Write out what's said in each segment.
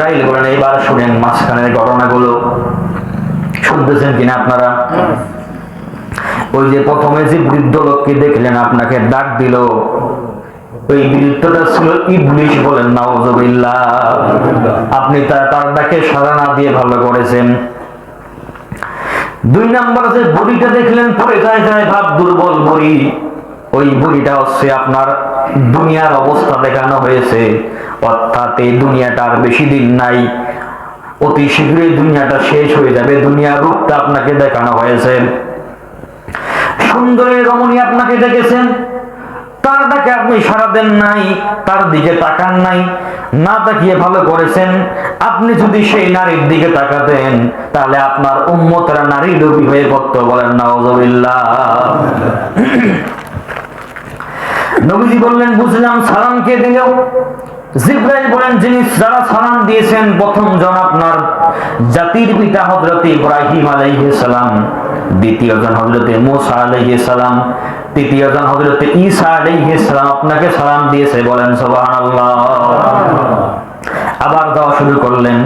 জিবরাইল বলেন এবার শুনেন মাঝখানের ঘটনাগুলো। শুনতেছেন কিনা আপনারা? ওই যে প্রথমে যে বৃদ্ধ লোককে দেখলেন আপনাকে ডাক দিল, ওই বৃদ্ধটা ছিল ইবলিশ। বলেন নাউযুবিল্লাহ। আপনি তার ডাকে সাড়া না দিয়ে ভালো করেছেন। 2 নম্বর যে বুড়িটা দেখলেন পড়ে যায় ভাব দুর্বল বুড়ি, ওই বুড়িটা হচ্ছে আপনার দুনিয়ার অবস্থা দেখানো হয়েছে, অর্থাৎ এই দুনিয়াটার বেশি দিন নাই, অতি শীঘ্রই দুনিয়াটা শেষ হয়ে যাবে। দুনিয়ার রূপটা আপনাকে দেখানো হয়েছে। সুন্দরী রমণী আপনাকে দেখেছেন, তার ডাকে আপনি সাড়া দেন নাই, তার দিকে তাকান নাই, না তাকিয়ে ভালো করেছেন। আপনি যদি সেই নারীর দিকে তাকাতেন তাহলে আপনার উম্মতরা নারী লোভী হয়ে পড়তো। বলেন নাউযুবিল্লাহ। নবীজি বললেন বুঝলাম, সালাম কে দিল? জিবরাইল বলেন যিনি যারা সালাম দিয়েছেন প্রথম জন আপনার জাতির পিতা হযরত ইব্রাহিম আলাইহিস সালাম, দ্বিতীয় জন হযরত মূসা আলাইহিস সালাম, তৃতীয় জন হযরত ঈসা আলাইহিস সালাম আপনাকে সালাম দিয়েছে। বলেন সুবহানাল্লাহ। আবার যাওয়া শুরু করলেন।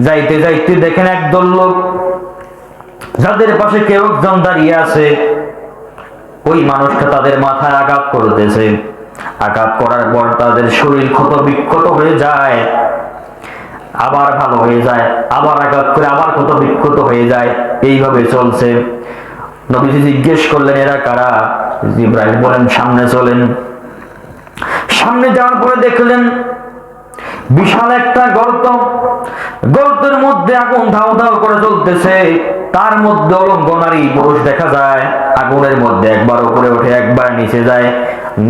যাইতে যাইতে দেখেন একদল লোক, যাদের পাশে কেউ একজন দাঁড়িয়ে আছে, ওই মানুষটা তাদের মাথায় আঘাত করতেছে। আঘাত করার পর তাদের শরীর ক্ষত বিক্ষত হয়ে যায়, আবার ভালো হয়ে যায়, আবার আঘাত করে আবার ক্ষত বিক্ষত হয়ে যায়, এইভাবে চলছে। নবীজি জিজ্ঞেস করলেন এরা কারা? জিবরাইল বলেন সামনে চলেন। সামনে যাওয়ার পরে দেখলেন বিশাল একটা গর্ত, গর্তের মধ্যে আগুন ধাউ ধাউ করে জ্বলতেছে, তার মধ্যে অলঙ্গ নারী পুরুষ দেখা যায়। আগুনের মধ্যে একবার উপরে ওঠে একবার নিচে যায়।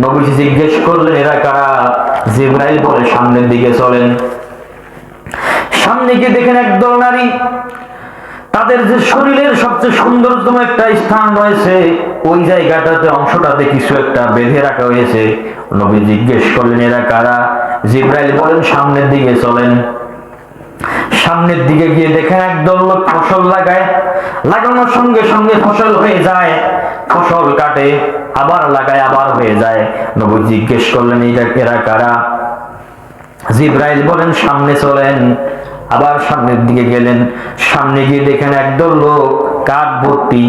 নবীজি জিজ্ঞেস করলেন এরা কারা? জিবরাইল বলে সামনের দিকে চলেন। সামনে গিয়ে দেখেন একদল নারী, তাদের যে শরীরের সবচেয়ে সুন্দরতম একটা স্থান রয়েছে, ওই জায়গাটাতে অংশটাতে কিছু একটা বেঁধে রাখা হয়েছে। নবী জিজ্ঞেস করলেন এরা কারা? জিবরাইল বলেন সামনের দিকে চলেন। সামনের দিকে গিয়ে দেখেন একদল লোক ফসল লাগায়, লাগানোর সঙ্গে সঙ্গে ফসল হয়ে যায়, ফসল কাটে, আবার লাগায়, আবার হয়ে যায়। নবী জিজ্ঞেস করলেন এরা কারা? জিবরাইল বলেন সামনে চলেন। আবার সামনের দিকে গেলেন। সামনে গিয়ে দেখেন একদল লোক কাঠ ভর্তি,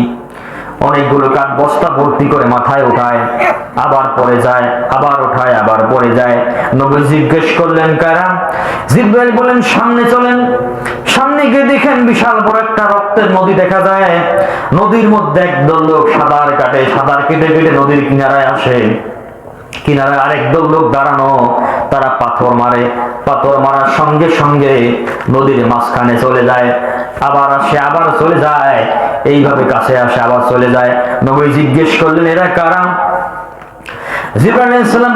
অনেকগুলো কাঠ বস্তা ভর্তি করে মাথায় উঠায়, আবার পড়ে যায়, আবার উঠায়, আবার পড়ে যায়। নবী জিজ্ঞেস করলেন কারা? জিবরাইল বলেন সামনে চলেন। সামনে গিয়ে দেখেন বিশাল বড় একটা রক্তের নদী দেখা যায়। নদীর মধ্যে একদল লোক সাঁতার কাটে, সাঁতার কেটে কেটে নদীর কিনারায় আসে। কিনারে আরেকদল লোক দাঁড়ানো, তারা পাথর মারে, পাথর মারার সঙ্গে সঙ্গে নদীর মাঝখানে চলে যায়, আবার আসে, আবার চলে যায়, এইভাবে কাছে আসে, আবার চলে যায়। নবী জিজ্ঞেস করলেন এরা কারা? জিবরাইল আলাইহিস সালাম